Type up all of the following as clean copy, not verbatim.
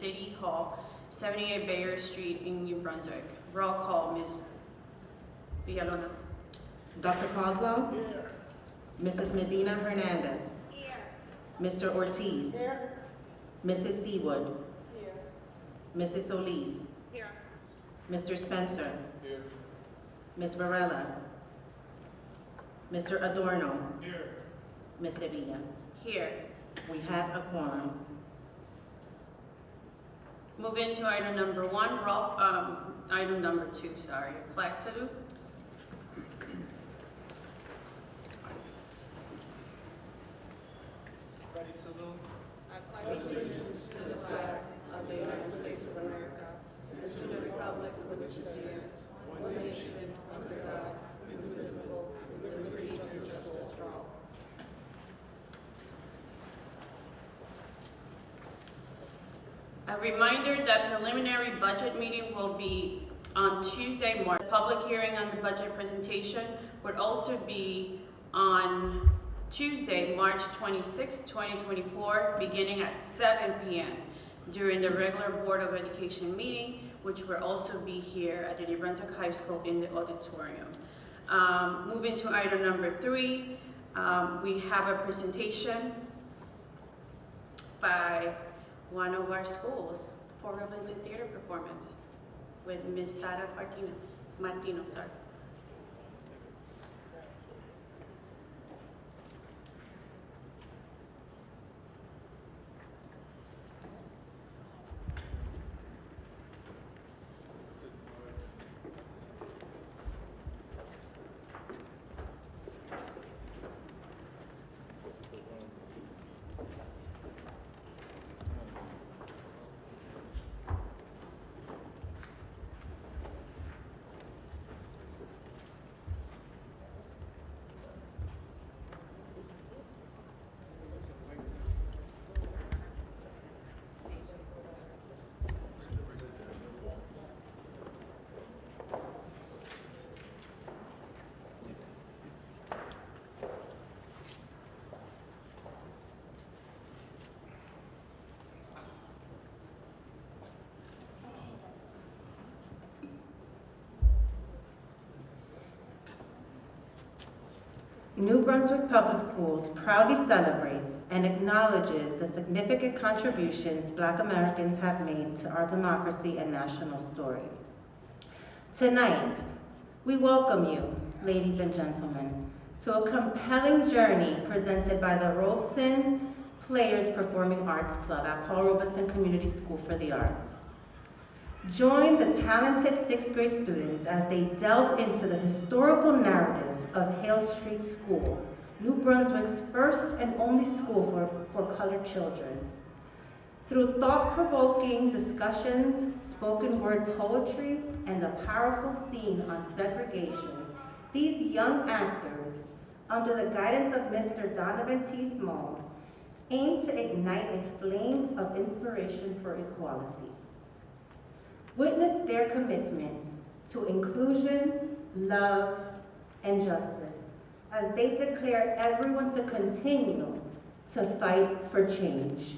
City Hall, 78 Bayer Street in New Brunswick. Roll call, Ms. Villalona. Dr. Caldwell? Here. Mrs. Medina Hernandez? Here. Mr. Ortiz? Here. Mrs. Seawood? Here. Mrs. Solis? Here. Mr. Spencer? Here. Ms. Varela? Mr. Adorno? Here. Ms. Sevilla? Here. We have a quorum. Move into item number 1, item number 2, sorry, flag salute. Ready, salute. I pledge allegiance to the flag of the United States of America and to the republic for which it stands, one nation, under God, indivisible, with liberty and justice for all. A reminder that preliminary budget meeting will be on Tuesday, March. The public hearing on the budget presentation would also be on Tuesday, March 26, 2024, beginning at 7 p.m. during the regular Board of Education meeting, which will also be here at the New Brunswick High School in the auditorium. Moving to item number 3, we have a presentation by one of our schools for Robinson Theater performance with Ms. Sara Martino. Sorry. New Brunswick Public Schools proudly celebrates and acknowledges the significant contributions Black Americans have made to our democracy and national story. Tonight, we welcome you, ladies and gentlemen, to a compelling journey presented by the Rolston Players Performing Arts Club at Paul Robeson Community School for the Arts. Join the talented 6th grade students as they delve into the historical narrative of Hale Street School, New Brunswick's first and only school for colored children. Through thought-provoking discussions, spoken word poetry, and a powerful scene on segregation, these young actors, under the guidance of Mr. Donovan T. Smalls, aim to ignite a flame of inspiration for equality. Witness their commitment to inclusion, love, and justice as they declare everyone to continue to fight for change.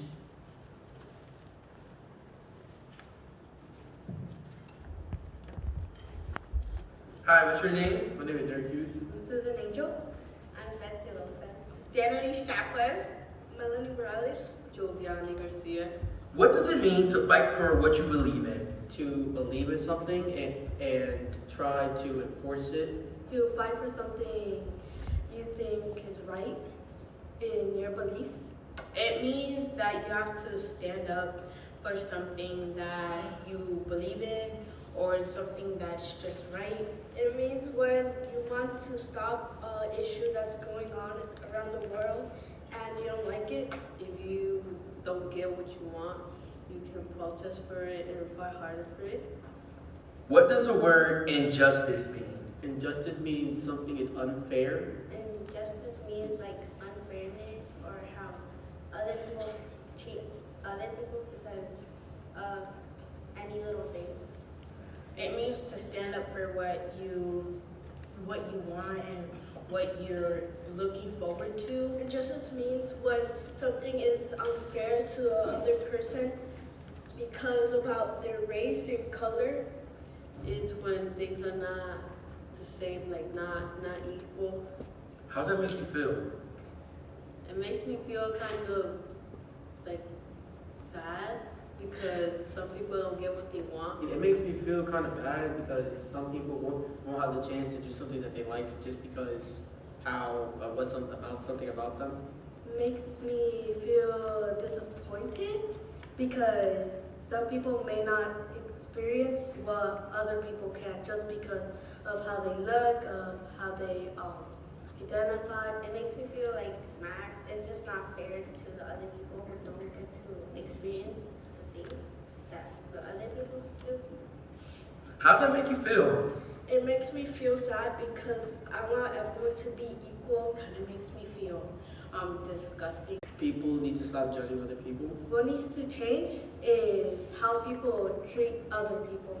Hi, what's your name? My name is Derek Hughes. I'm Susan Angel. I'm Betsy Lopez. Danilise Chaples. Melanie Morales. Giovanni Garcia. What does it mean to fight for what you believe in? To believe in something and try to enforce it. To fight for something you think is right in your beliefs. It means that you have to stand up for something that you believe in or something that's just right. It means when you want to stop an issue that's going on around the world and you don't like it. If you don't get what you want, you can protest for it and fight harder for it. What does the word injustice mean? Injustice means something is unfair. Injustice means like unfairness or how other people treat other people because of any little thing. It means to stand up for what you want and what you're looking forward to. Injustice means when something is unfair to another person Because about their race and color, it's when things are not the same, like not equal. How does that make you feel? It makes me feel kind of like sad because some people don't get what they want. It makes me feel kind of bad because some people won't have the chance to do something that they like just because something about them. Makes me feel disappointed because some people may not experience what other people can just because of how they look, of how they identify. It makes me feel like it's just not fair to the other people who don't get to experience the things that the other people do. How does that make you feel? It makes me feel sad because I want everyone to be equal. Kind of makes me feel disgusting. People need to stop judging other people. What needs to change is how people treat other people.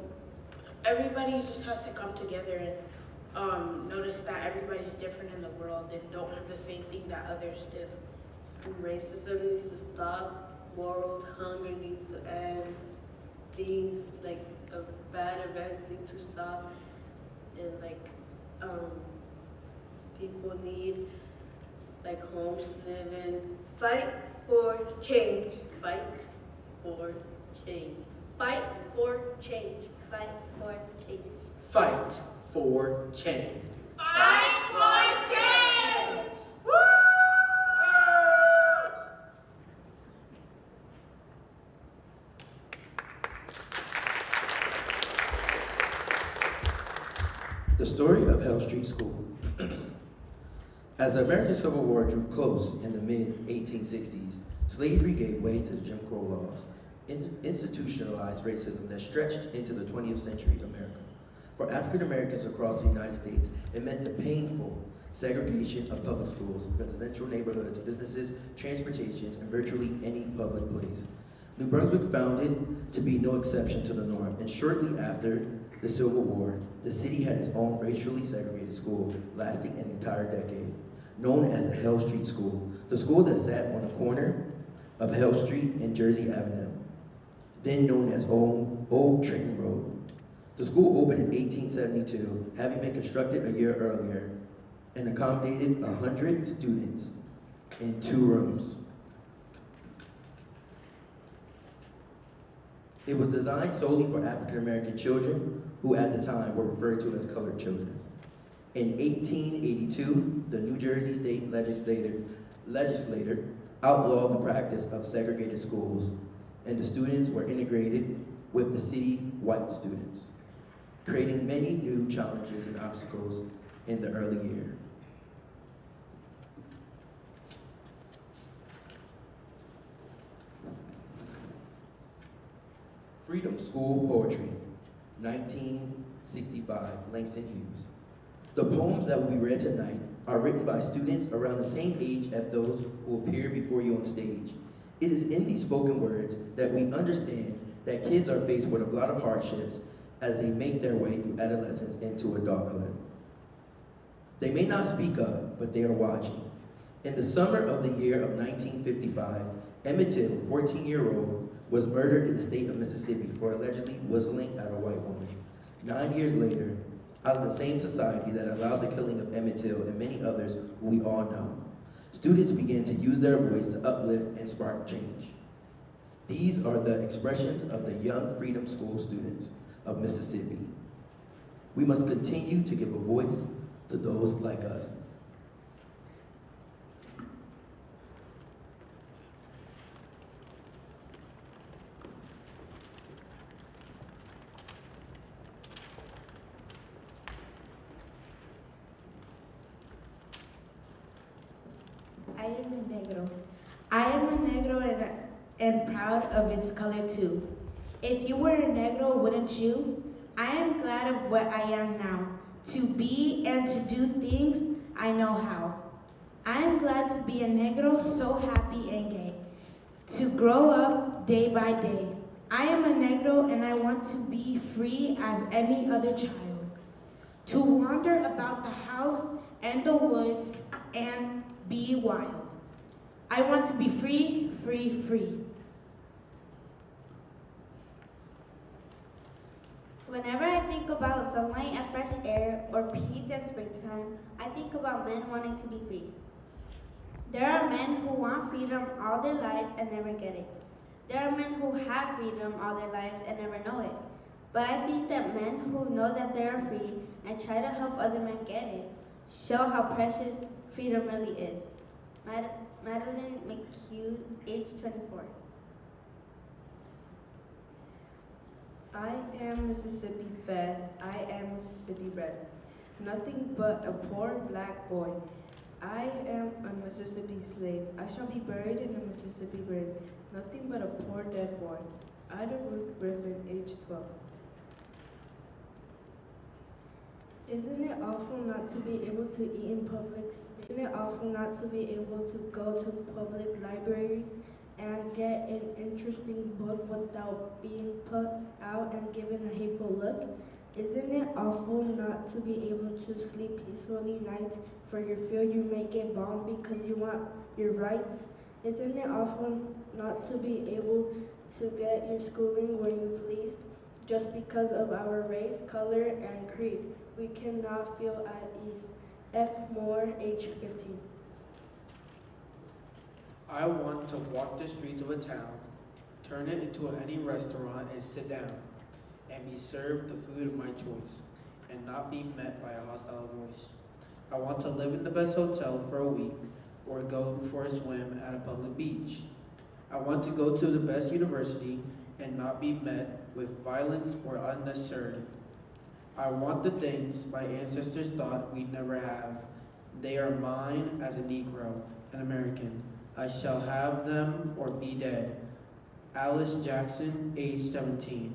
Everybody just has to come together and notice that everybody's different in the world and don't have the same thing that others do. Racism needs to stop. World hunger needs to end. Things like bad events need to stop. And people need homes to live in. Fight for change. Fight for change. Fight for change. Fight for change. Fight for change. Fight for change! The story of Hell Street School. As the American Civil War drew close in the mid-1860s, slavery gave way to Jim Crow laws, institutionalized racism that stretched into the 20th century America. For African Americans across the United States, it meant the painful segregation of public schools, residential neighborhoods, businesses, transportations, and virtually any public place. New Brunswick found it to be no exception to the norm, and shortly after the Civil War, the city had its own racially segregated school, lasting an entire decade, known as the Hell Street School, the school that sat on the corner of Hell Street and Jersey Avenue, then known as Old Trenton Road. The school opened in 1872, having been constructed a year earlier, and accommodated 100 students in 2 rooms. It was designed solely for African American children who at the time were referred to as colored children. In 1882, the New Jersey State Legislature outlawed the practice of segregated schools, and the students were integrated with the city white students, creating many new challenges and obstacles in the early year. Freedom School Poetry, 1965, Langston Hughes. The poems that we read tonight are written by students around the same age as those who appear before you on stage. It is in these spoken words that we understand that kids are faced with a lot of hardships as they make their way through adolescence into adulthood. They may not speak up, but they are watching. In the summer of the year of 1955, Emmett Till, 14-year-old, was murdered in the state of Mississippi for allegedly whistling at a white woman. 9 years later, out of the same society that allowed the killing of Emmett Till and many others who we all know, students began to use their voice to uplift and spark change. These are the expressions of the young Freedom School students of Mississippi. We must continue to give a voice to those like us. I am a negro. I am a negro and proud of its color too. If you were a negro, wouldn't you? I am glad of what I am now, to be and to do things I know how. I am glad to be a negro, so happy and gay, to grow up day by day. I am a negro and I want to be free as any other child, to wander about the house and the woods and be wild. I want to be free, free, free. Whenever I think about sunlight and fresh air or peace and springtime, I think about men wanting to be free. There are men who want freedom all their lives and never get it. There are men who have freedom all their lives and never know it. But I think that men who know that they are free and try to help other men get it show how precious freedom really is. Madeline McHugh, age 24. I am Mississippi fed, I am Mississippi bred. Nothing but a poor black boy. I am a Mississippi slave. I shall be buried in a Mississippi grave. Nothing but a poor dead boy. Ida Ruth Griffin, age 12. Isn't it awful not to be able to eat in public space? Isn't it awful not to be able to go to public libraries and get an interesting book without being put out and given a hateful look? Isn't it awful not to be able to sleep peacefully nights for you fear you may get bombed because you want your rights? Isn't it awful not to be able to get your schooling where you please just because of our race, color, and creed? We cannot feel at ease. F. Moore, age 15. I want to walk the streets of a town, turn it into any restaurant and sit down, and be served the food of my choice, and not be met by a hostile voice. I want to live in the best hotel for a week, or go for a swim at a public beach. I want to go to the best university and not be met with violence or unnecessity. I want the things my ancestors thought we'd never have. They are mine as a Negro, an American. I shall have them or be dead. Alice Jackson, age 17.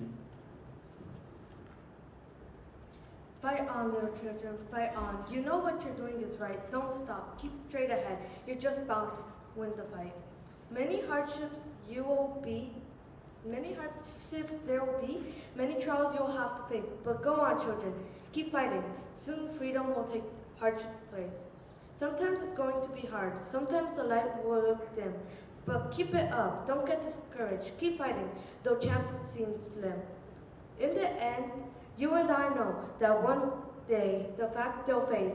Fight on, little children, fight on. You know what you're doing is right. Don't stop. Keep straight ahead. You're just bound to win the fight. Many hardships there will be, many trials you'll have to face. But go on, children. Keep fighting. Soon freedom will take hardship place. Sometimes it's going to be hard. Sometimes the light will look dim. But keep it up. Don't get discouraged. Keep fighting, though chances seem slim. In the end, you and I know that one day the facts they'll face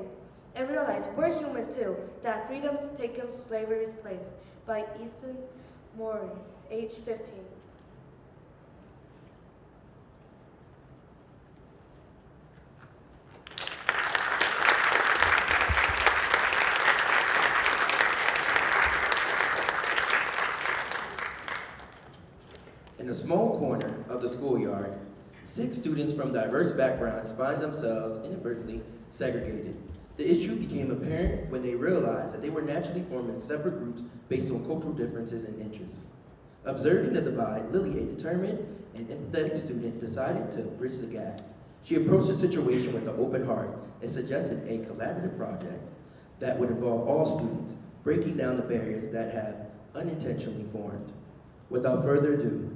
and realize we're human too, that freedom's taken slavery's place. By Ethan Maury, age 15. In a small corner of the schoolyard, 6 students from diverse backgrounds find themselves inadvertently segregated. The issue became apparent when they realized that they were naturally forming separate groups based on cultural differences and interests. Observing the divide, Lily, a determined and empathetic student, decided to bridge the gap. She approached the situation with an open heart and suggested a collaborative project that would involve all students, breaking down the barriers that have unintentionally formed. Without further ado,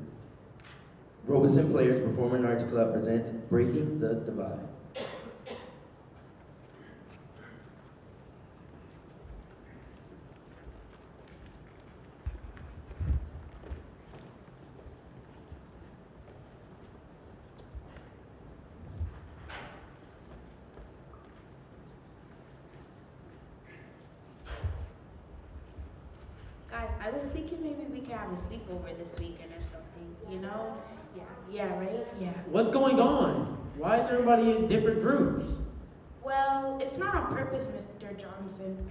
Robeson Players Performing Arts Club presents Breaking the Divide. Guys, I was thinking maybe we could have a sleepover this weekend or something, you know? Yeah, right? Yeah. What's going on? Why is everybody in different groups? Well, it's not on purpose, Mr. Johnson.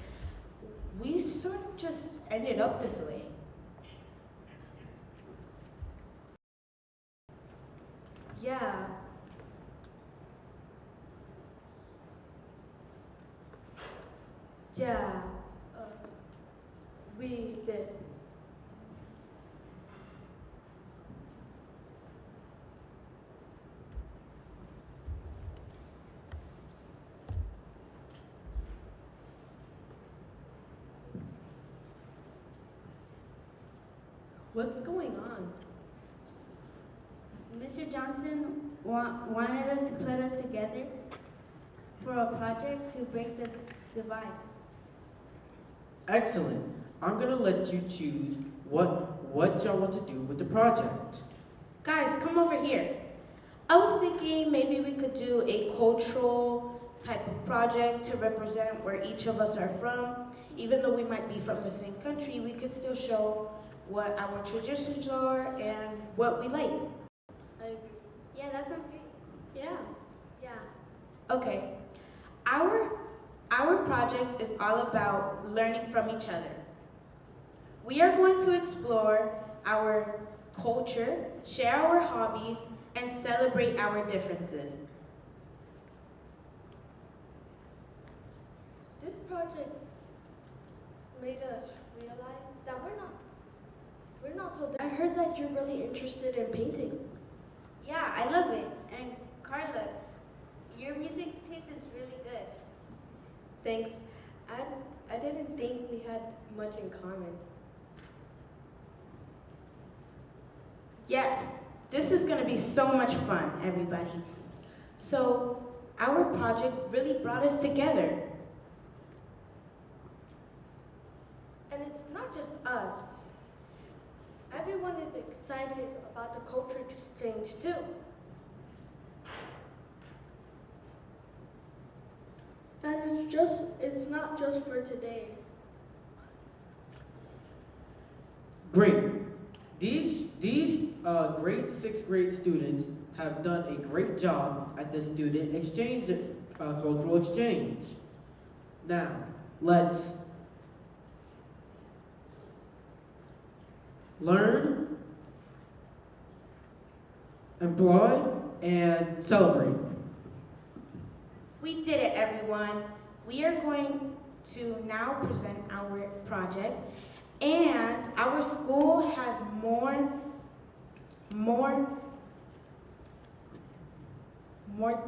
We sort of just ended up this way. Yeah. Yeah. We did. What's going on? Mr. Johnson wanted us to put us together for a project to break the divide. Excellent. I'm gonna let you choose what y'all want to do with the project. Guys, come over here. I was thinking maybe we could do a cultural type of project to represent where each of us are from. Even though we might be from the same country, we could still show what our traditions are and what we like. I agree. Yeah, that sounds great. Yeah. Yeah. Okay. Our project is all about learning from each other. We are going to explore our culture, share our hobbies, and celebrate our differences. This project made us realize that we're not so different. I heard that you're really interested in painting. Yeah, I love it. And Carla, your music taste is really good. Thanks. I didn't think we had much in common. Yes, this is going to be so much fun, everybody. So, our project really brought us together. And it's not just us. Everyone is excited about the culture exchange too. And it's not just for today. Great. These grade 6th grade students have done a great job at the student exchange, cultural exchange. Now, let's learn, employ, and celebrate. We did it, everyone. We are going to now present our project, and our school has more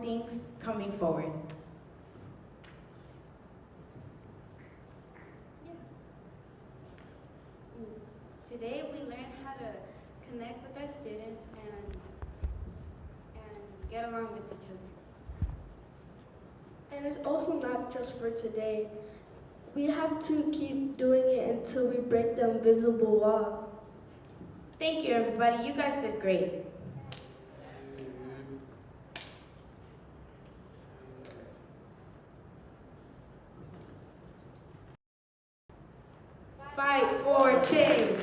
things coming forward. Today we learned how to connect with our students and get along with each other. And it's also not just for today. We have to keep doing it until we break the invisible wall. Thank you, everybody. You guys did great. Fight for change.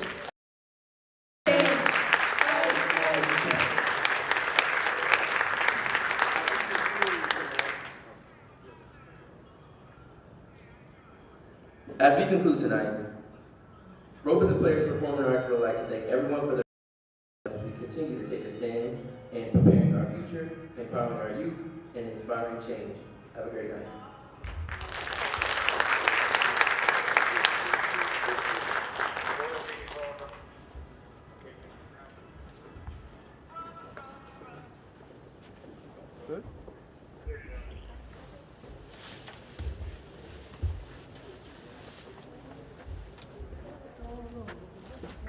As we conclude tonight, ropers and players performing arts would like to thank everyone for their as we continue to take a stand in preparing our future, empowering our youth, and inspiring change. Have a great night.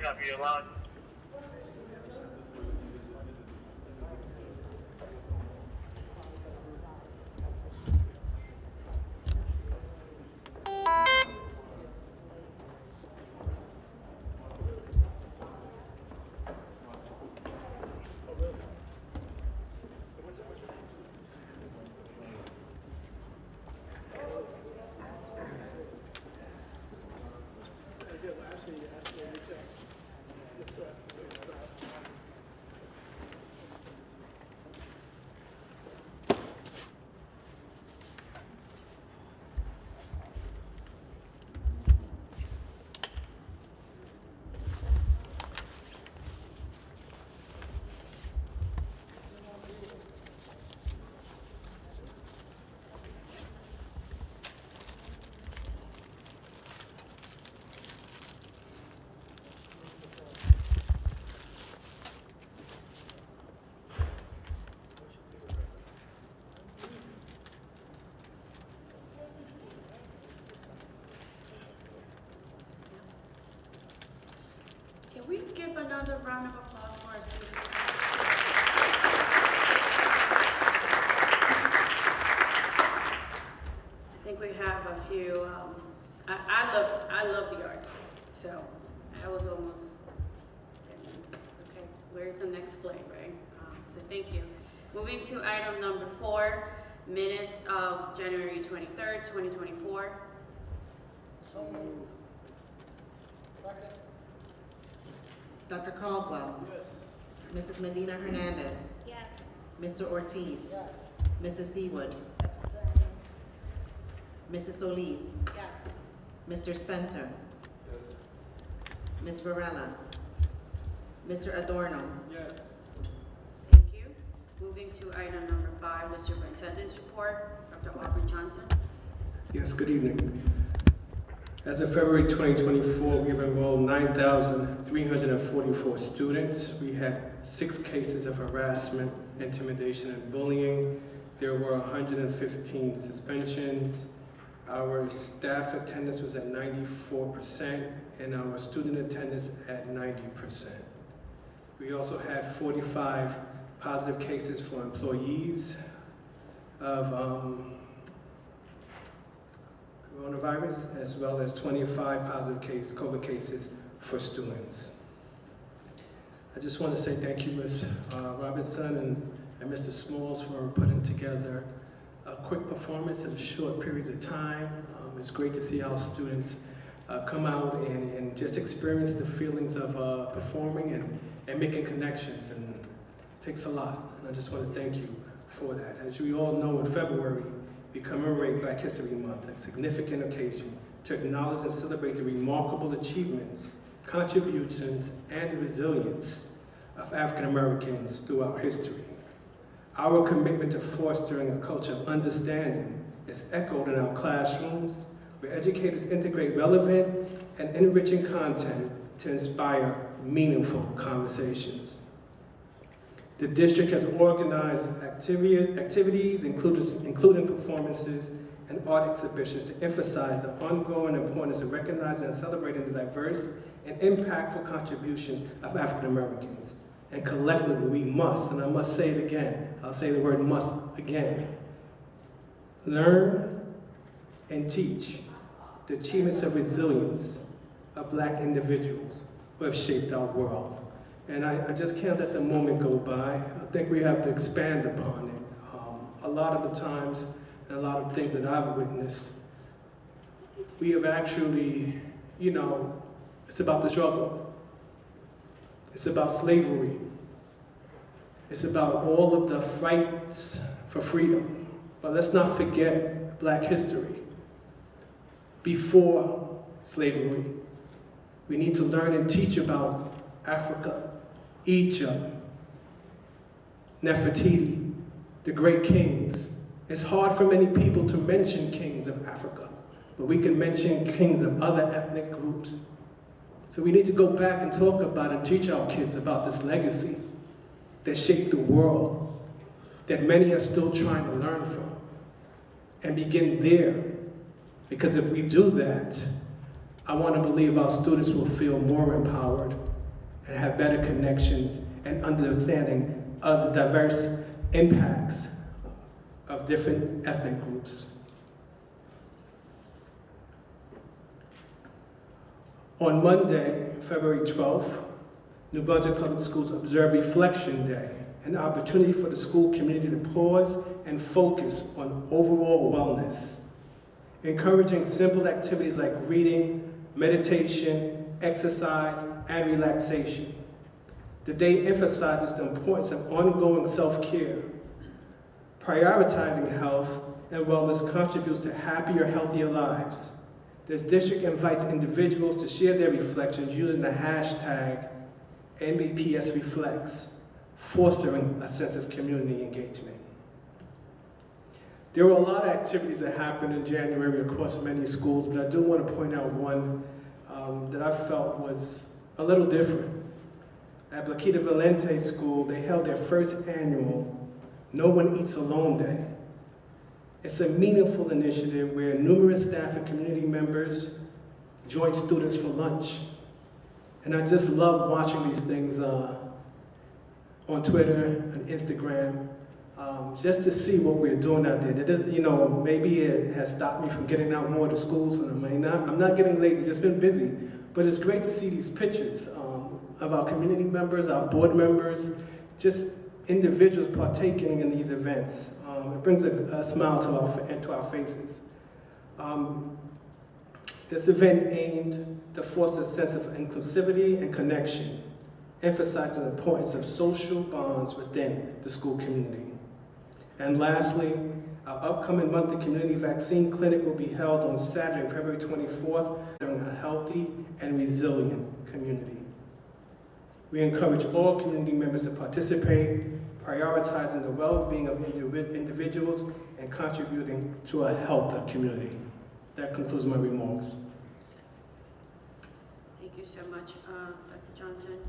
Copy your line. Can we give another round of applause for our students? I think we have a few, I love the arts, so I was almost, okay, where's the next play, right? So thank you. Moving to item number 4, minutes of January 23rd, 2024. So moved. Second. Dr. Caldwell. Yes. Mrs. Medina Hernandez. Yes. Mr. Ortiz. Yes. Mrs. Seawood. Mrs. Solis. Yes. Mr. Spencer. Yes. Ms. Varela. Mr. Adorno. Yes. Thank you. Moving to item number 5, the superintendent's report. Dr. Aubrey Johnson. Yes, good evening. As of February 2024, we have enrolled 9,344 students. We had 6 cases of harassment, intimidation, and bullying. There were 115 suspensions. Our staff attendance was at 94%, and our student attendance at 90%. We also had 45 positive cases for employees of coronavirus, as well as 25 positive COVID cases for students. I just want to say thank you, Ms. Robinson and Mr. Smalls, for putting together a quick performance in a short period of time. It's great to see our students come out and just experience the feelings of performing and making connections, and it takes a lot. And I just want to thank you for that. As we all know, in February, we commemorate Black History Month, a significant occasion to acknowledge and celebrate the remarkable achievements, contributions, and resilience of African Americans throughout history. Our commitment to fostering a culture of understanding is echoed in our classrooms, where educators integrate relevant and enriching content to inspire meaningful conversations. The district has organized activities, including performances and art exhibitions, to emphasize the ongoing importance of recognizing and celebrating the diverse and impactful contributions of African Americans. And collectively, we must, and I must say it again, I'll say the word must again, learn and teach the achievements of resilience of Black individuals who have shaped our world. And I just can't let the moment go by. I think we have to expand upon it. A lot of the times, and a lot of things that I've witnessed, we have actually, it's about the struggle. It's about slavery. It's about all of the fights for freedom. But let's not forget Black history. Before slavery, we need to learn and teach about Africa, Egypt, Nefertiti, the great kings. It's hard for many people to mention kings of Africa, but we can mention kings of other ethnic groups. So we need to go back and talk about and teach our kids about this legacy that shaped the world, that many are still trying to learn from, and begin there. Because if we do that, I want to believe our students will feel more empowered and have better connections and understanding of the diverse impacts of different ethnic groups. On Monday, February 12th, New Brunswick Public Schools observe Reflection Day, an opportunity for the school community to pause and focus on overall wellness, encouraging simple activities like reading, meditation, exercise, and relaxation. The day emphasizes the importance of ongoing self-care. Prioritizing health and wellness contributes to happier, healthier lives. This district invites individuals to share their reflections using the hashtag NBPSReflects, fostering a sense of community engagement. There were a lot of activities that happened in January across many schools, but I do want to point out one that I felt was a little different. At Blaquita Valente School, they held their first annual No One Eats Alone Day. It's a meaningful initiative where numerous staff and community members join students for lunch. And I just love watching these things on Twitter and Instagram, just to see what we're doing out there. That is, maybe it has stopped me from getting out more to schools, and I'm not getting lazy, just been busy. But it's great to see these pictures of our community members, our board members, just individuals partaking in these events. It brings a smile to our faces. This event aimed to foster a sense of inclusivity and connection, emphasizing the importance of social bonds within the school community. And lastly, our upcoming monthly community vaccine clinic will be held on Saturday, February 24th, in a healthy and resilient community. We encourage all community members to participate, prioritizing the well-being of individuals and contributing to a healthier community. That concludes my remarks. Thank you so much, Dr. Johnson.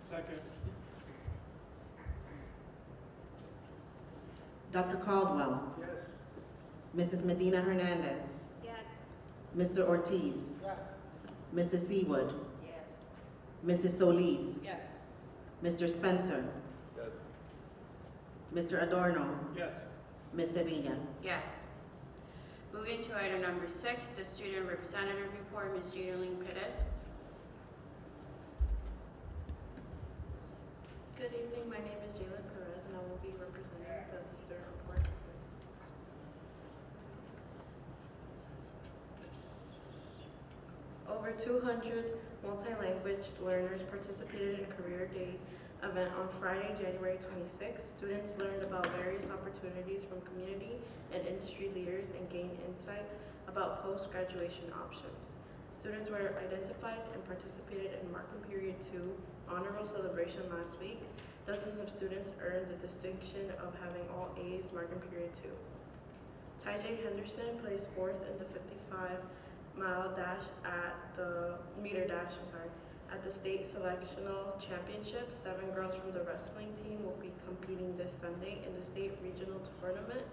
Second. Dr. Caldwell. Yes. Mrs. Medina Hernandez. Yes. Mr. Ortiz. Yes. Mrs. Seawood. Yes. Mrs. Solis. Yes. Mr. Spencer. Yes. Mr. Adorno. Yes. Ms. Sevilla. Yes. Moving to item number 6, the student representative report, Ms. Jayleen Perez. Good evening, my name is Jayleen Perez and I will be representing the student report. Over 200 multi-language learners participated in a Career Day event on Friday, January 26th. Students learned about various opportunities from community and industry leaders and gained insight about post-graduation options. Students were identified and participated in Marking Period 2 honor roll celebration last week. Dozens of students earned the distinction of having all A's Marking Period 2. Ty J. Henderson placed 4th in the 55-mile dash at the at the state selectional championship. 7 girls from the wrestling team will be competing this Sunday in the state regional tournament.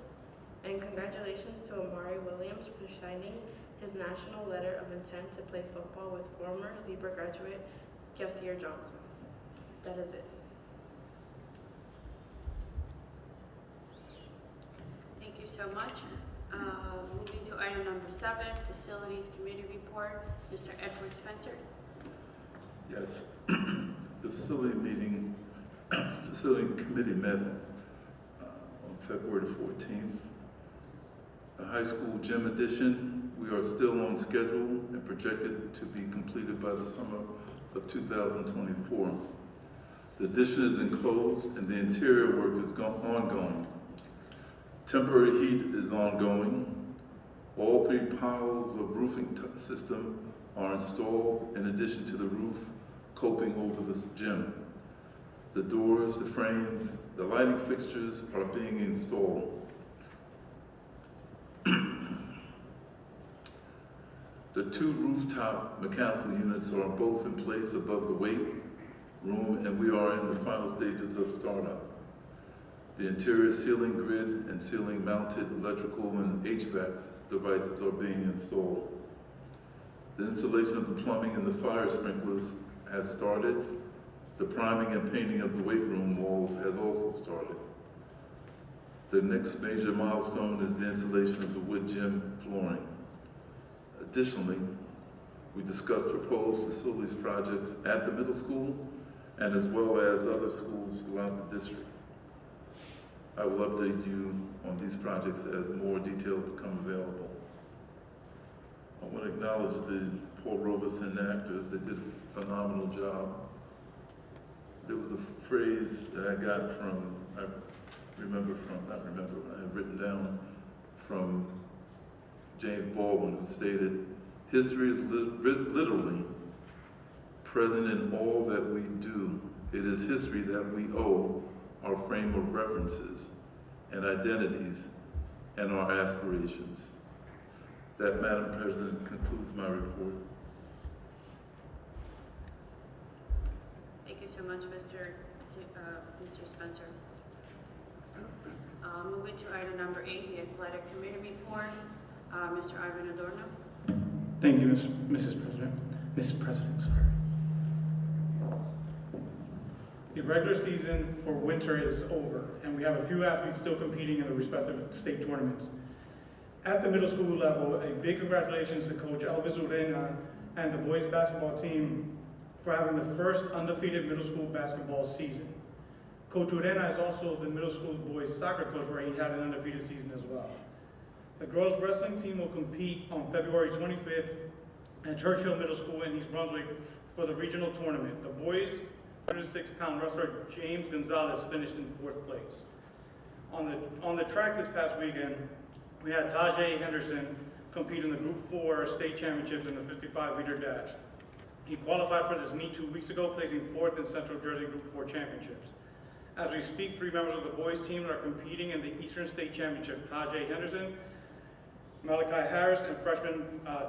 And congratulations to Amari Williams for signing his national letter of intent to play football with former Zebra graduate Yasir Johnson. That is it. Thank you so much. Moving to item number 7, Facilities Committee Report, Mr. Edward Spencer. Yes, the facility committee met on February 14th. The high school gym addition, we are still on schedule and projected to be completed by the summer of 2024. The addition is enclosed and the interior work is ongoing. Temporary heat is ongoing. All 3 piles of roofing system are installed in addition to the roof coping over the gym. The doors, the frames, the lighting fixtures are being installed. The 2 rooftop mechanical units are both in place above the weight room, and we are in the final stages of startup. The interior ceiling grid and ceiling mounted electrical and HVAC devices are being installed. The installation of the plumbing and the fire sprinklers has started. The priming and painting of the weight room walls has also started. The next major milestone is the installation of the wood gym flooring. Additionally, we discussed proposed facilities projects at the middle school and as well as other schools throughout the district. I will update you on these projects as more details become available. I want to acknowledge the Paul Robeson actors. They did a phenomenal job. There was a phrase that I got from, I had written down from James Baldwin, who stated, "History is literally present in all that we do. It is history that we owe our frame of references and identities and our aspirations." That, Madam President, concludes my report. Thank you so much, Mr. Spencer. Moving to item number 8, the Athletic Committee Report, Mr. Ivan Adorno. Thank you, Mrs. President, sorry. The regular season for winter is over, and we have a few athletes still competing in the respective state tournaments. At the middle school level, a big congratulations to Coach Elvis Urena and the boys basketball team for having the first undefeated middle school basketball season. Coach Urena is also the middle school boys soccer coach, where he had an undefeated season as well. The girls wrestling team will compete on February 25th at Churchill Middle School in East Brunswick for the regional tournament. The boys 106-pound wrestler James Gonzalez finished in 4th place. On the track this past weekend, we had Tajay Henderson compete in the Group 4 state championships in the 55-meter dash. He qualified for this meet 2 weeks ago, placing 4th in Central Jersey Group 4 championships. As we speak, 3 members of the boys team are competing in the Eastern State Championship: Tajay Henderson, Malachi Harris, and freshman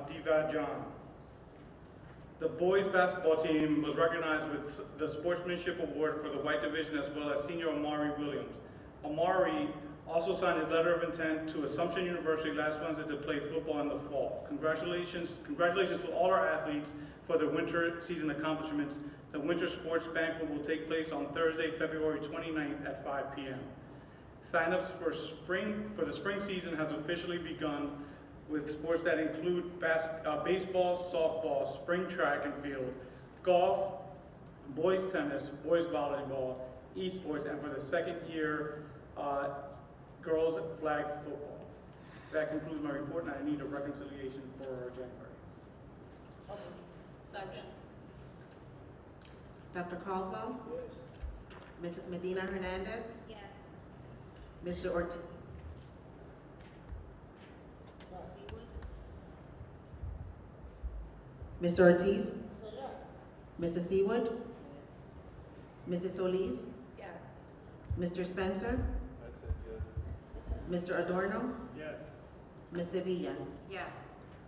Diva John. The boys basketball team was recognized with the Sportsmanship Award for the white division, as well as senior Amari Williams. Amari also signed his letter of intent to Assumption University last Wednesday to play football in the fall. Congratulations to all our athletes for their winter season accomplishments. The winter sports banquet will take place on Thursday, February 29th at 5 p.m. Sign-ups for the spring season has officially begun, with sports that include baseball, softball, spring track and field, golf, boys tennis, boys volleyball, esports, and for the second year, girls flag football. That concludes my report, and I need a reconciliation for January. Second. Dr. Caldwell? Yes. Mrs. Medina Hernandez? Yes. Mr. Ortiz? Mr. Ortiz? Mrs. Seawood? Mrs. Solis? Yes. Mr. Spencer? I said yes. Mr. Adorno? Yes. Ms. Sevilla? Yes.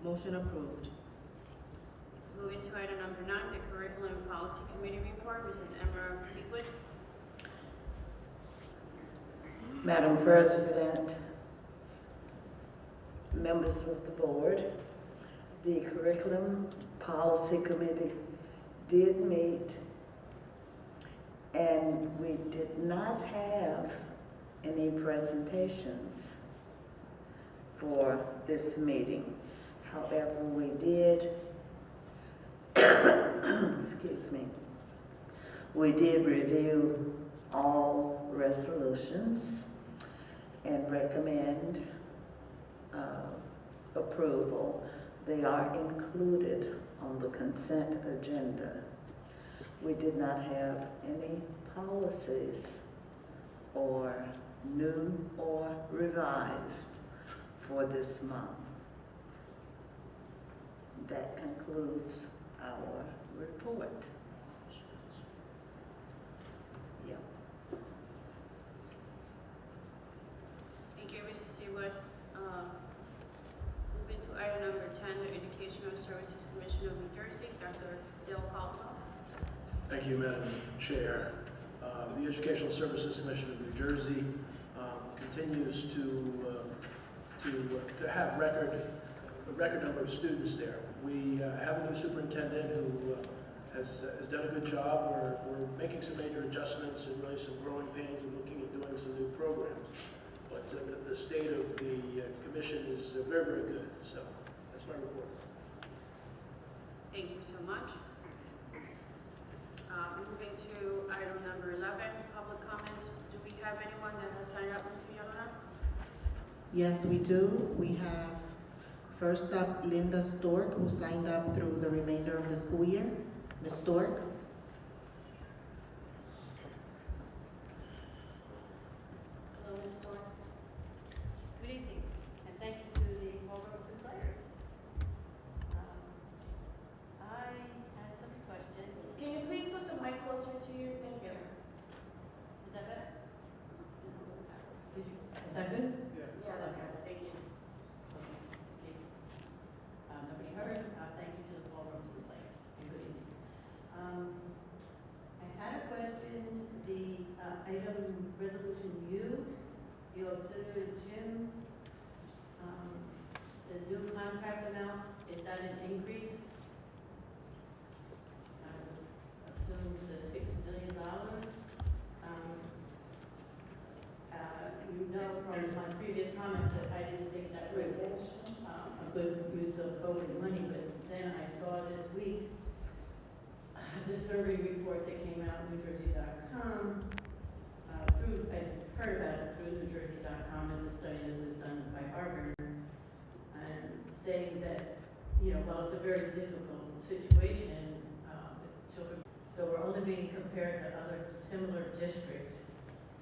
Motion approved. Moving to item number 9, the Curriculum and Policy Committee report. Mrs. Emerald Seawood. Madam President, members of the board, the Curriculum Policy Committee did meet, and we did not have any presentations for this meeting. However, we did, excuse me, we did review all resolutions and recommend approval. They are included on the consent agenda. We did not have any policies or new or revised for this month. That concludes our report. Yep. Thank you, Mrs. Seawood. Moving to item number 10, the Educational Services Commission of New Jersey, Dr. Dale Caldwell. Thank you, Madam Chair. The Educational Services Commission of New Jersey continues to have a record number of students there. We have a new superintendent who has done a good job. We're making some major adjustments and really some growing pains and looking at doing some new programs. But the state of the commission is very, very good. So that's my report. Thank you so much. Moving to item number 11, public comments. Do we have anyone that has signed up, Ms. Villalona? Yes, we do. We have first up Linda Stork, who signed up through the remainder of the school year. Ms. Stork? Hello, Ms. Stork. Good evening, and thank you to the Walrus and players. I had some questions. Can you please put the mic closer to you? Thank you. Is that better? Is that good? Yeah, that's good. Thank you. Okay. In case nobody heard, thank you to the Walrus and players, and good evening. I had a question. The item resolution U, the auxiliary gym, the new contract amount, is that an increase? I would assume the $6 billion. You know from my survey report that came out, NewJersey.com, I heard about it through NewJersey.com. It's a study that was done by Harvard, and saying that, while it's a very difficult situation, with children, so we're only being compared to other similar districts,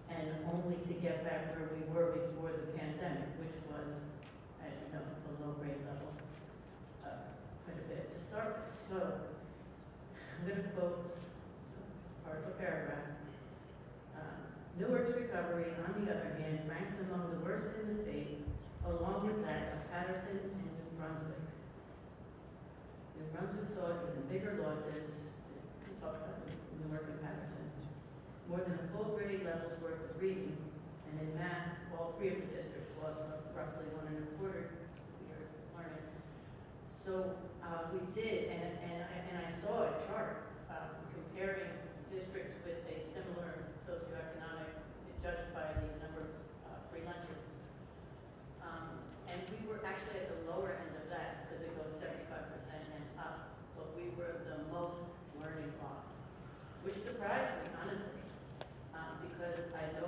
and only to get back where we were before the pandemic, which was, as you know, the low grade level, quite a bit to start with. So, I'm going to quote part of a paragraph. Newark's recovery, on the other hand, ranks among the worst in the state, along with that of Patterson and New Brunswick. New Brunswick saw even bigger losses, we talked about Newark and Patterson, more than a full grade level's worth of reading, and in math, all three of the districts lost roughly 1 1/4 years of learning. So we did, and I saw a chart comparing districts with a similar socioeconomic, judged by the number of free lunches. And we were actually at the lower end of that because it goes 75% and up, but we were the most learning loss, which surprised me, honestly, because I know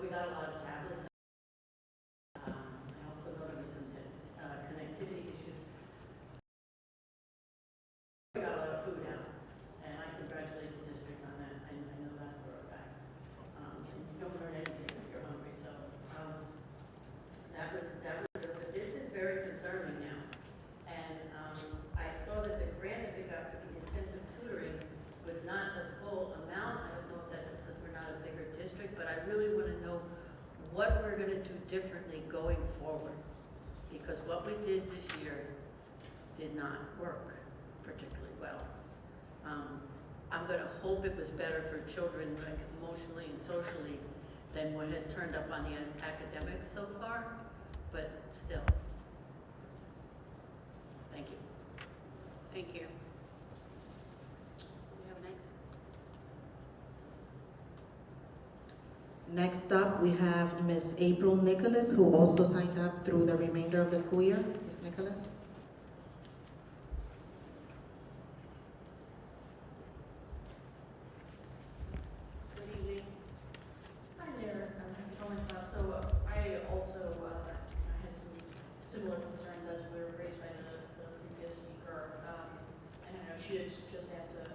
we got a lot of tablets. I also know there was some connectivity issues. We got a lot of food out, and I congratulate the district on that. I know that for a fact. And you don't learn anything if you're hungry, so that was good. But this is very concerning now. And I saw that the grant that we got for the intensive tutoring was not the full amount. I don't know if that's because we're not a bigger district, but I really want to know what we're going to do differently going forward. Because what we did this year did not work particularly well. I'm going to hope it was better for children, like emotionally and socially, than what has turned up on the academics so far, but still. Thank you. Thank you. We have next. Next up, we have Miss April Nicholas, who also signed up through the remainder of the school year. Miss Nicholas. Good evening. Hi there, so I also had some similar concerns as were raised by the previous speaker, and I know she had just asked a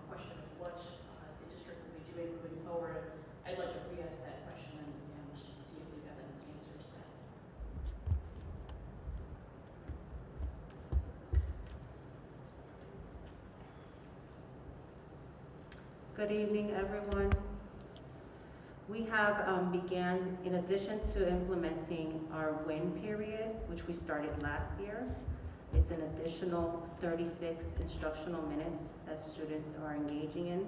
question of what the district will be doing moving forward. I'd like to re-ask that question and see if we have an answer to that. Good evening, everyone. We have began, in addition to implementing our WIN period, which we started last year, it's an additional 36 instructional minutes as students are engaging in,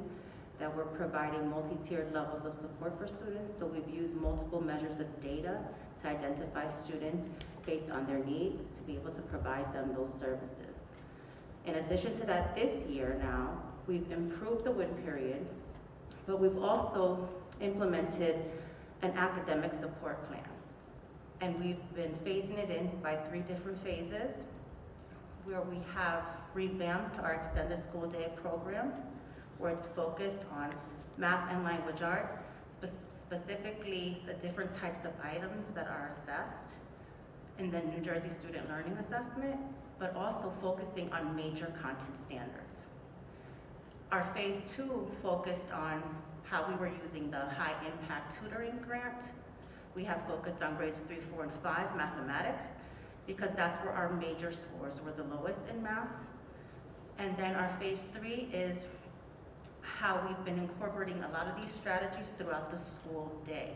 that we're providing multi-tiered levels of support for students. So we've used multiple measures of data to identify students based on their needs to be able to provide them those services. In addition to that, this year now, we've improved the WIN period, but we've also implemented an academic support plan. And we've been phasing it in by 3 different phases, where we have revamped our extended school day program, where it's focused on math and language arts, specifically the different types of items that are assessed in the New Jersey Student Learning Assessment, but also focusing on major content standards. Our phase 2 focused on how we were using the high impact tutoring grant. We have focused on grades 3, 4, and 5 mathematics, because that's where our major scores were the lowest in math. And then our phase 3 is how we've been incorporating a lot of these strategies throughout the school day.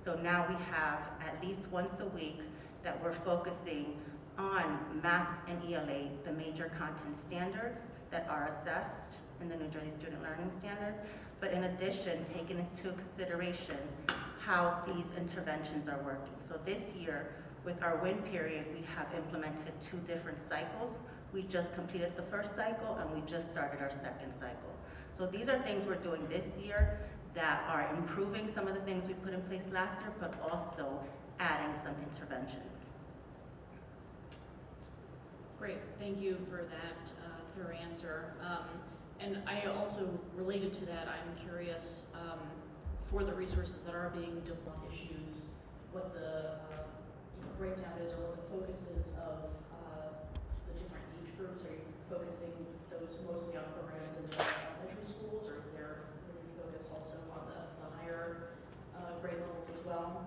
So now we have at least once a week that we're focusing on math and ELA, the major content standards that are assessed in the New Jersey Student Learning Standards, but in addition, taking into consideration how these interventions are working. So this year, with our WIN period, we have implemented 2 different cycles. We just completed the first cycle and we just started our second cycle. So these are things we're doing this year that are improving some of the things we put in place last year, but also adding some interventions. Great, thank you for that thorough answer. And I also, related to that, I'm curious, for the resources that are being developed issues, what the breakdown is or what the focus is of the different age groups. Are you focusing those mostly on programs in the elementary schools, or is there a focus also on the higher grade levels as well?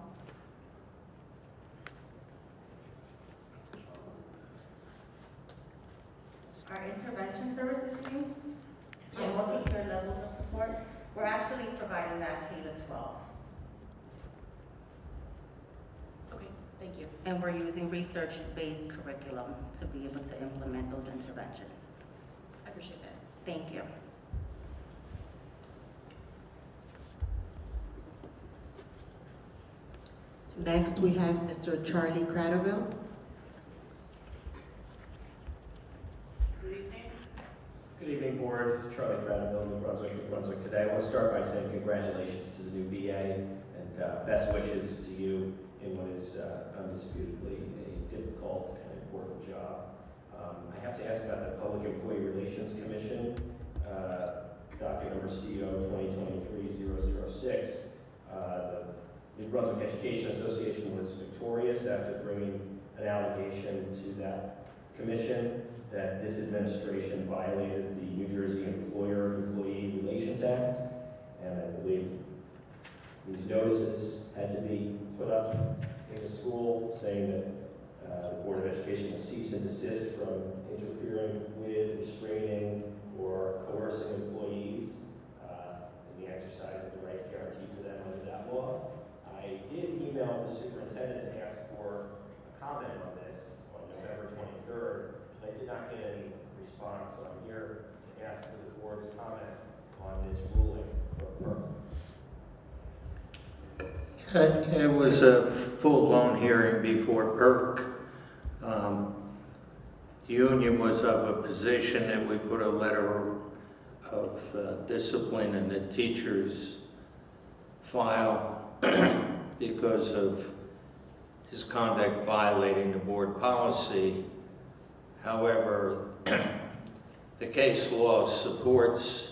Our intervention services team, Yes. multi-tiered levels of support, we're actually providing that K to 12. Okay, thank you. And we're using research-based curriculum to be able to implement those interventions. I appreciate that. Thank you. Next, we have Mr. Charlie Cradaville. Good evening. Good evening, Board. Charlie Cradaville, New Brunswick today. I want to start by saying congratulations to the new BA and best wishes to you in what is undisputedly a difficult and important job. I have to ask about the Public Employee Relations Commission, docket number CO 2023-006. The New Brunswick Education Association was victorious after bringing an allegation to that commission that this administration violated the New Jersey Employer-Employee Relations Act, and I believe these notices had to be put up in the school saying that the Board of Education will cease and desist from interfering with, restraining, or coercing employees in the exercise of the rights guaranteed to them under that law. I did email the superintendent to ask for a comment on this on November 23rd. I did not get any response, so I'm here to ask for the board's comment on this ruling for PERC. It was a full-blown hearing before PERC. The union was of a position that we put a letter of discipline in the teacher's file because of his conduct violating the board policy. However, the case law supports,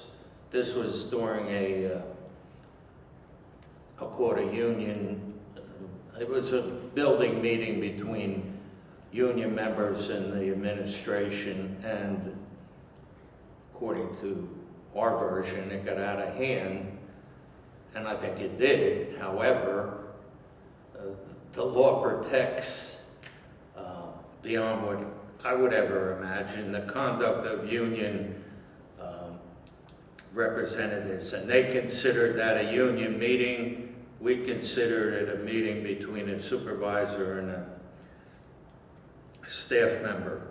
this was during I'll quote a union, it was a building meeting between union members and the administration, and according to our version, it got out of hand, and I think it did. However, the law protects beyond what I would ever imagine the conduct of union representatives, and they considered that a union meeting. We considered it a meeting between a supervisor and a staff member.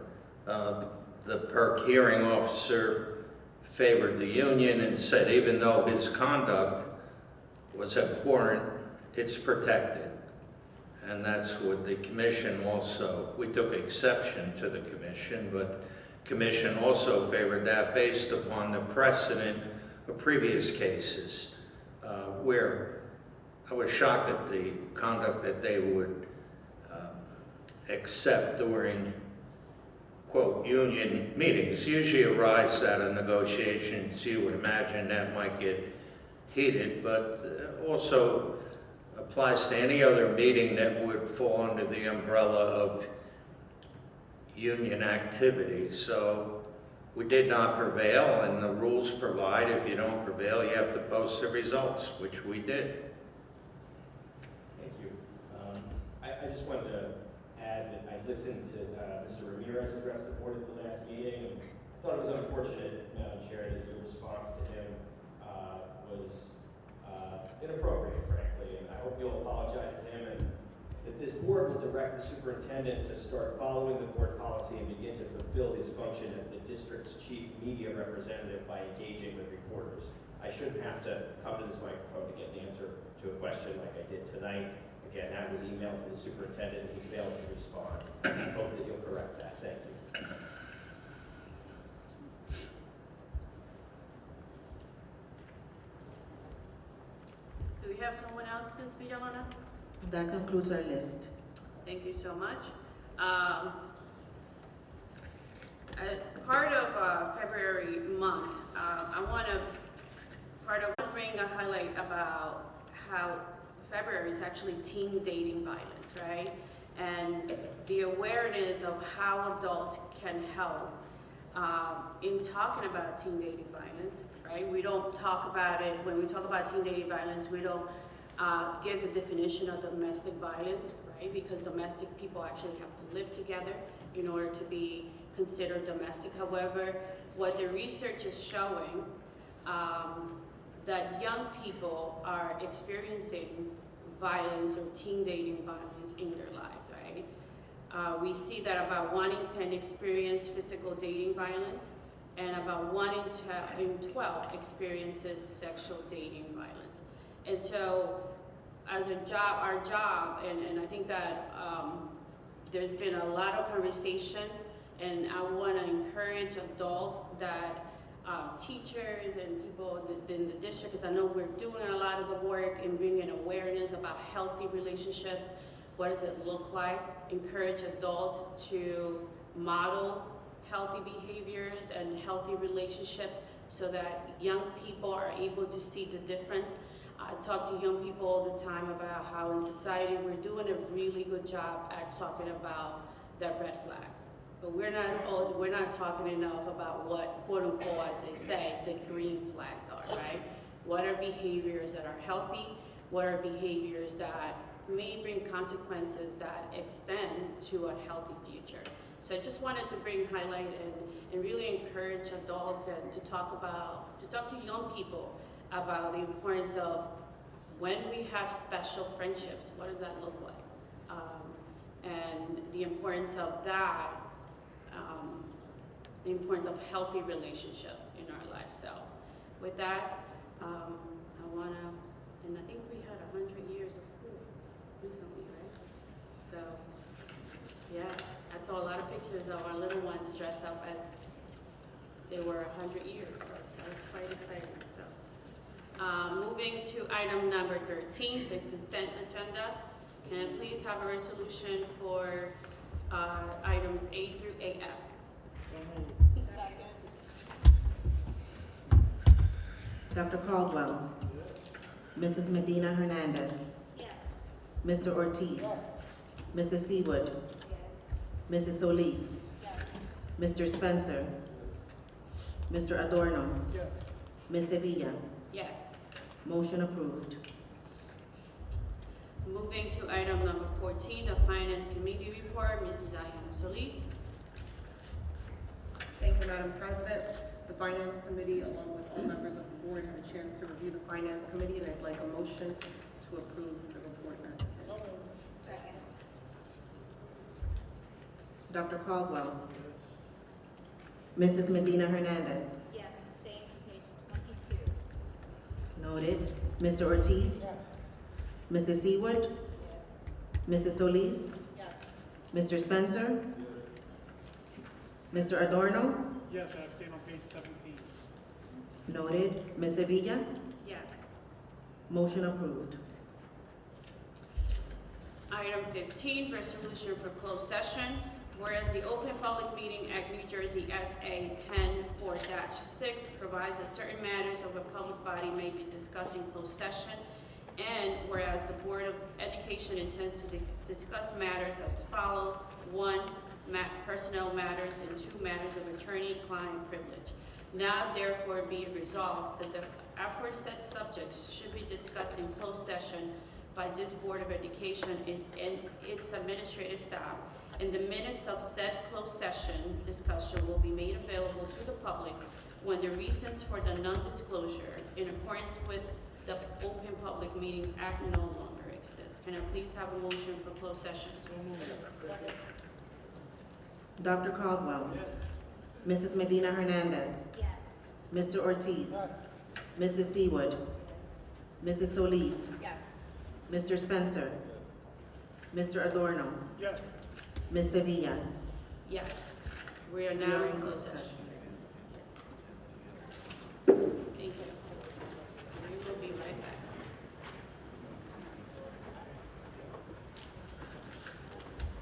The PERC hearing officer favored the union and said even though his conduct was abhorrent, it's protected. And that's what the commission also, we took exception to the commission, but commission also favored that based upon the precedent of previous cases where I was shocked at the conduct that they would accept during, quote, union meetings. Usually arise out of negotiations. You would imagine that might get heated, but also applies to any other meeting that would fall under the umbrella of union activity. So we did not prevail, and the rules provide if you don't prevail, you have to post the results, which we did. Thank you. I just wanted to add that I listened to Mr. Ramirez address the board at the last meeting. And I thought it was unfortunate, Madam Chair, that your response to him was inappropriate, frankly. And I hope you'll apologize to him, and that this board will direct the superintendent to start following the board policy and begin to fulfill his function as the district's chief media representative by engaging with reporters. I shouldn't have to come to this microphone to get an answer to a question like I did tonight. Again, that was emailed to the superintendent and he failed to respond. I hope that you'll correct that. Thank you. Do we have someone else, Ms. Villalona? That concludes our list. Thank you so much. As part of February month, bring a highlight about how February is actually teen dating violence, right? And the awareness of how adults can help in talking about teen dating violence, right? We don't talk about it, when we talk about teen dating violence, we don't give the definition of domestic violence, right? Because domestic people actually have to live together in order to be considered domestic. However, what the research is showing, that young people are experiencing violence or teen dating violence in their lives, right? We see that about 1 in 10 experience physical dating violence, and about 1 in 12 experiences sexual dating violence. And so, as a job, our job, and I think that there's been a lot of conversations, and I want to encourage adults that teachers and people in the district, because I know we're doing a lot of the work in bringing awareness about healthy relationships. What does it look like? Encourage adults to model healthy behaviors and healthy relationships so that young people are able to see the difference. I talk to young people all the time about how in society we're doing a really good job at talking about the red flags. But we're not talking enough about what, quote unquote, as they say, the green flags are, right? What are behaviors that are healthy? What are behaviors that may bring consequences that extend to a healthy future? So I just wanted to highlight and really encourage adults and to talk to young people about the importance of when we have special friendships, what does that look like? And the importance of that, the importance of healthy relationships in our lives. So with that, I wanna, and I think we had 100 years of school recently, right? So, yeah, I saw a lot of pictures of our little ones dressed up as they were 100 years, so that was quite exciting. So, moving to item number 13, the consent agenda. Can I please have a resolution for items A through AF? Dr. Caldwell. Mrs. Medina Hernandez. Yes. Mr. Ortiz. Mrs. Seawood. Mrs. Solis. Mr. Spencer. Mr. Adorno. Ms. Sevilla. Yes. Motion approved. Moving to item number 14, the Finance Committee report, Mrs. Ayana Solis. Thank you, Madam President. The Finance Committee, along with all members of the board, had a chance to review the Finance Committee, and I'd like a motion to approve the report now. Second. Dr. Caldwell. Mrs. Medina Hernandez. Yes, staying to page 22. Noted. Mr. Ortiz. Mrs. Seawood. Mrs. Solis. Mr. Spencer. Mr. Adorno. Yes, I abstain on page 17. Noted. Ms. Sevilla. Yes. Motion approved. Item 15, resolution for closed session. Whereas the Open Public Meeting Act, New Jersey SA 10-4-6 provides that certain matters of a public body may be discussed in closed session, and whereas the Board of Education intends to discuss matters as follows: 1, personnel matters, and 2, matters of attorney-client privilege. Now therefore be resolved that the aforesaid subjects should be discussed in closed session by this Board of Education and its administrative staff, and the minutes of said closed session discussion will be made available to the public when the reasons for the non-disclosure in accordance with the Open Public Meetings Act no longer exist. Can I please have a motion for closed session? Dr. Caldwell. Mrs. Medina Hernandez. Yes. Mr. Ortiz. Mrs. Seawood. Mrs. Solis. Mr. Spencer. Mr. Adorno. Yes. Ms. Sevilla. Yes. We are now in closed session. Thank you.